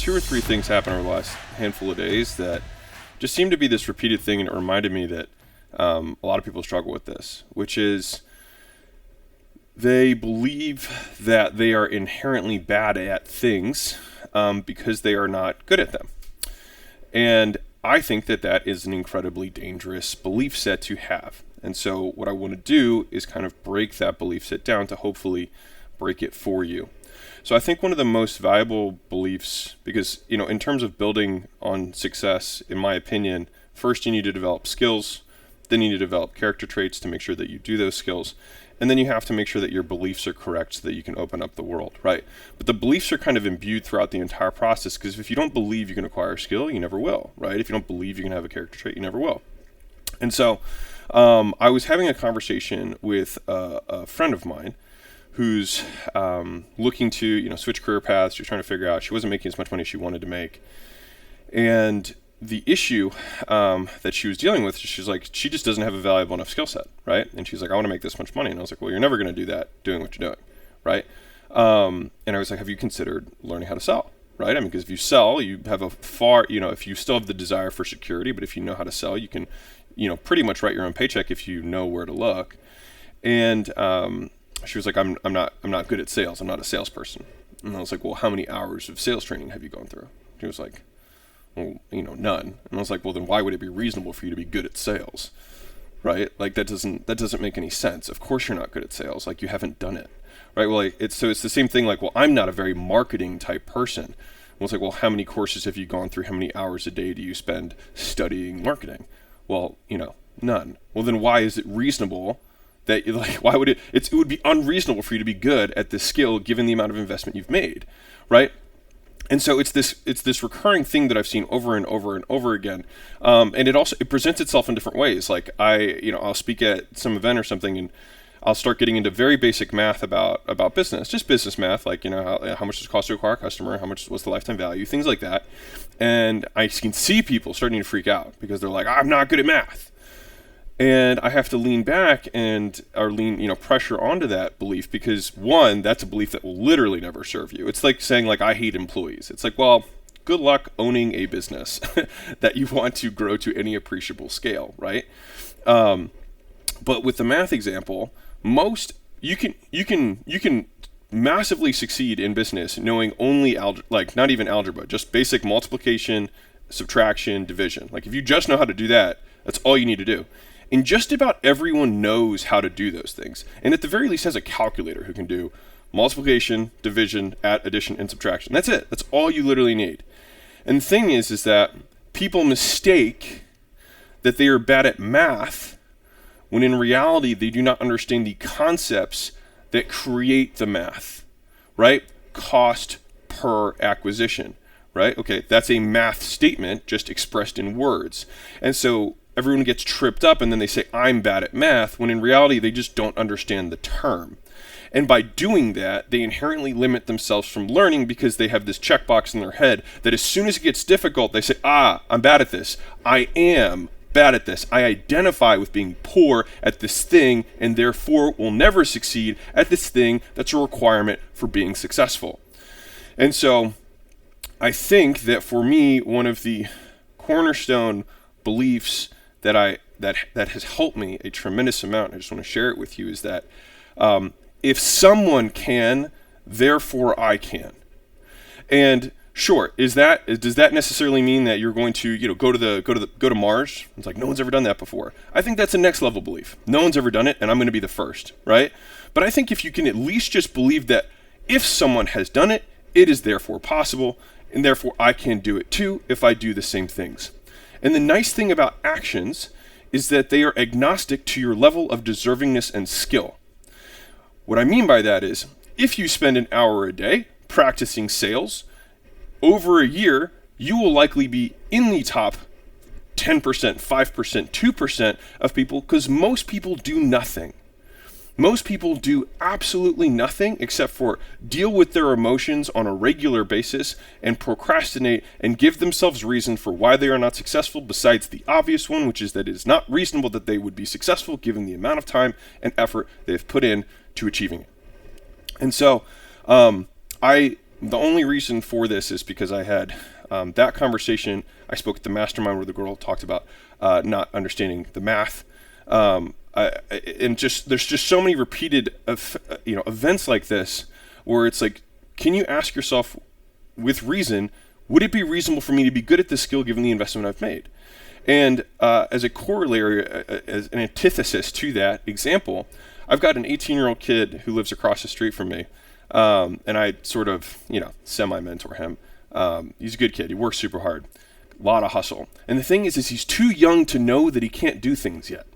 two or three things happened over the last handful of days that just seemed to be this repeated thing, and it reminded me that a lot of people struggle with this, which is they believe that they are inherently bad at things because they are not good at them. And I think that that is an incredibly dangerous belief set to have. And so what I want to do is kind of break that belief set down to hopefully break it for you. So I think one of the most valuable beliefs, because, in terms of building on success, in my opinion, first you need to develop skills, then you need to develop character traits to make sure that you do those skills, and then you have to make sure that your beliefs are correct so that you can open up the world, right? But the beliefs are kind of imbued throughout the entire process, because if you don't believe you can acquire a skill, you never will, right? If you don't believe you can have a character trait, you never will. And so I was having a conversation with a friend of mine who's looking to, switch career paths. She's trying to figure out, she wasn't making as much money as she wanted to make. And the issue that she was dealing with, she's like, she just doesn't have a valuable enough skill set, right? And she's like, I want to make this much money. And I was like, well, you're never going to do that doing what you're doing, right? And I was like, have you considered learning how to sell, right? I mean, because if you sell, you have a far, if you still have the desire for security, but if you know how to sell, you can, pretty much write your own paycheck if you know where to look. And she was like, I'm not good at sales. I'm not a salesperson. And I was like, well, how many hours of sales training have you gone through? She was like, well, none. And I was like, well, then why would it be reasonable for you to be good at sales, right? Like that doesn't make any sense. Of course you're not good at sales. Like you haven't done it, right? Well, it's the same thing. Like, well, I'm not a very marketing type person. Well, it's like, well, how many courses have you gone through? How many hours a day do you spend studying marketing? Well, none. Well, then why is it reasonable that why would it would be unreasonable for you to be good at this skill given the amount of investment you've made, right? And so it's this recurring thing that I've seen over and over and over again, and it presents itself in different ways. Like I'll speak at some event or something, and I'll start getting into very basic math about business, just business math, like how much does it cost to acquire a customer, what's the lifetime value, things like that. And I can see people starting to freak out because they're like, I'm not good at math. And I have to lean back or pressure onto that belief because, one, that's a belief that will literally never serve you. It's like saying, I hate employees. It's like, well, good luck owning a business that you want to grow to any appreciable scale, right? But with the math example, you can massively succeed in business knowing only not even algebra, just basic multiplication, subtraction, division. Like if you just know how to do that, that's all you need to do. And just about everyone knows how to do those things. And at the very least has a calculator who can do multiplication, division, add, addition, and subtraction. That's it. That's all you literally need. And the thing is that people mistake that they are bad at math when in reality they do not understand the concepts that create the math, right? Cost per acquisition, right? Okay, that's a math statement just expressed in words. And so everyone gets tripped up and then they say, I'm bad at math, when in reality, they just don't understand the term. And by doing that, they inherently limit themselves from learning because they have this checkbox in their head that as soon as it gets difficult, they say, I'm bad at this. I am bad at this. I identify with being poor at this thing and therefore will never succeed at this thing that's a requirement for being successful. And so I think that for me, one of the cornerstone beliefs that has helped me a tremendous amount, I just want to share it with you, is that if someone can, therefore I can. And sure, does that necessarily mean that you're going to go to Mars? It's like no one's ever done that before. I think that's a next level belief. No one's ever done it, and I'm going to be the first, right? But I think if you can at least just believe that if someone has done it, it is therefore possible, and therefore I can do it too if I do the same things. And the nice thing about actions is that they are agnostic to your level of deservingness and skill. What I mean by that is, if you spend an hour a day practicing sales, over a year, you will likely be in the top 10%, 5%, 2% of people because most people do nothing. Most people do absolutely nothing except for deal with their emotions on a regular basis and procrastinate and give themselves reason for why they are not successful besides the obvious one, which is that it is not reasonable that they would be successful given the amount of time and effort they've put in to achieving it. And so I the only reason for this is because I had that conversation. I spoke at the mastermind where the girl talked about not understanding the math. And there's just so many repeated events like this where it's like, can you ask yourself with reason, would it be reasonable for me to be good at this skill given the investment I've made? And as a corollary, as an antithesis to that example, I've got an 18-year-old kid who lives across the street from me, and I sort of, semi-mentor him. He's a good kid. He works super hard. A lot of hustle. And the thing is he's too young to know that he can't do things yet.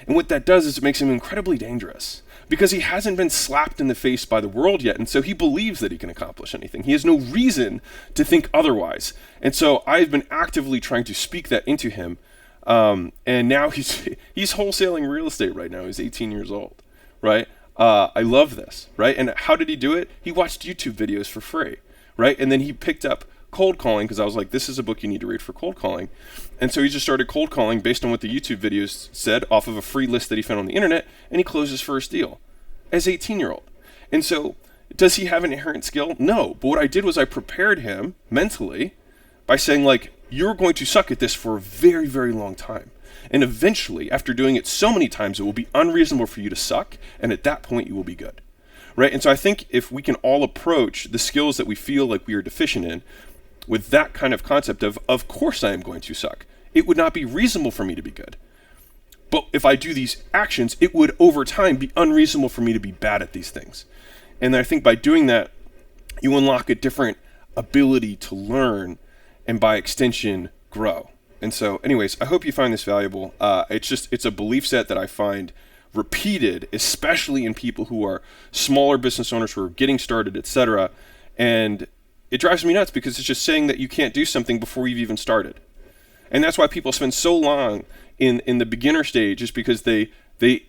And what that does is it makes him incredibly dangerous because he hasn't been slapped in the face by the world yet. And so he believes that he can accomplish anything. He has no reason to think otherwise. And so I've been actively trying to speak that into him. And now he's wholesaling real estate right now. He's 18 years old, right? I love this, right? And how did he do it? He watched YouTube videos for free, right? And then he picked up cold calling because I was like, this is a book you need to read for cold calling. And so he just started cold calling based on what the YouTube videos said off of a free list that he found on the internet, and he closed his first deal as 18-year-old. And so does he have an inherent skill? No. But what I did was I prepared him mentally by saying, like, you're going to suck at this for a very, very long time. And eventually, after doing it so many times, it will be unreasonable for you to suck, and at that point you will be good. Right? And so I think if we can all approach the skills that we feel like we are deficient in with that kind of concept of course I am going to suck. It would not be reasonable for me to be good. But if I do these actions, it would over time be unreasonable for me to be bad at these things. And I think by doing that, you unlock a different ability to learn and by extension, grow. And so anyways, I hope you find this valuable. It's a belief set that I find repeated, especially in people who are smaller business owners who are getting started, etc. And it drives me nuts because it's just saying that you can't do something before you've even started. And that's why people spend so long in the beginner stage, is because they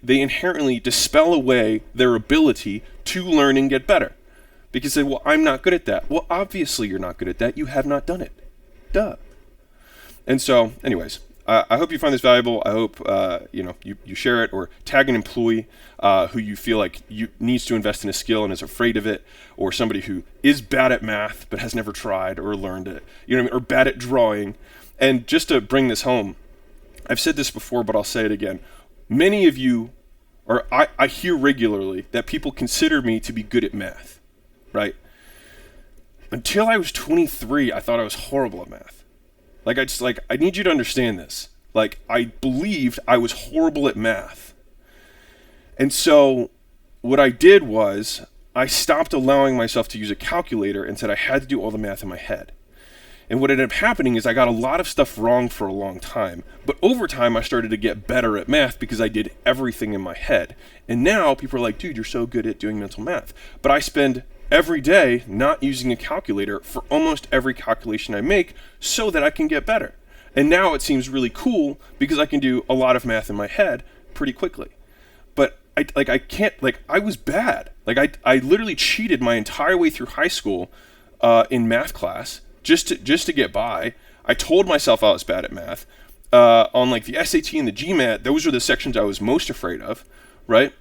inherently dispel away their ability to learn and get better. Because they say, well, I'm not good at that. Well, obviously you're not good at that. You have not done it. Duh. And so, anyways, I hope you find this valuable. I hope you share it or tag an employee who you feel like needs to invest in a skill and is afraid of it, or somebody who is bad at math but has never tried or learned it, or bad at drawing. And just to bring this home, I've said this before, but I'll say it again. Many of you, or I hear regularly that people consider me to be good at math, right? Until I was 23, I thought I was horrible at math. I need you to understand this. I believed I was horrible at math. And so what I did was I stopped allowing myself to use a calculator and said I had to do all the math in my head. And what ended up happening is I got a lot of stuff wrong for a long time. But over time, I started to get better at math because I did everything in my head. And now people are like, dude, you're so good at doing mental math. But I spend every day not using a calculator for almost every calculation I make so that I can get better. And now it seems really cool because I can do a lot of math in my head pretty quickly. But I was bad. I literally cheated my entire way through high school in math class just to get by. I told myself I was bad at math. On the SAT and the GMAT, those were the sections I was most afraid of, right?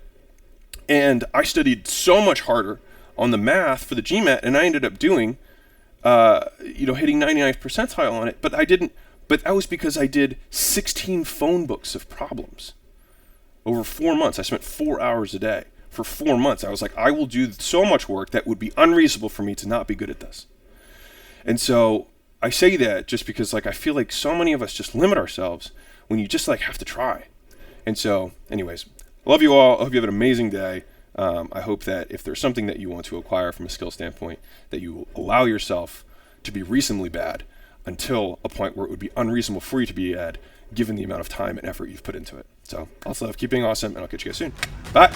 And I studied so much harder on the math for the GMAT, and I ended up doing, hitting 99th percentile on it. But that was because I did 16 phone books of problems over 4 months. I spent 4 hours a day for 4 months. I was like, I will do so much work that would be unreasonable for me to not be good at this. And so I say that just because I feel like so many of us just limit ourselves when you just have to try. And so anyways, I love you all. I hope you have an amazing day. I hope that if there's something that you want to acquire from a skill standpoint, that you allow yourself to be reasonably bad until a point where it would be unreasonable for you to be bad given the amount of time and effort you've put into it. So lots of love, keep being awesome, and I'll catch you guys soon. Bye.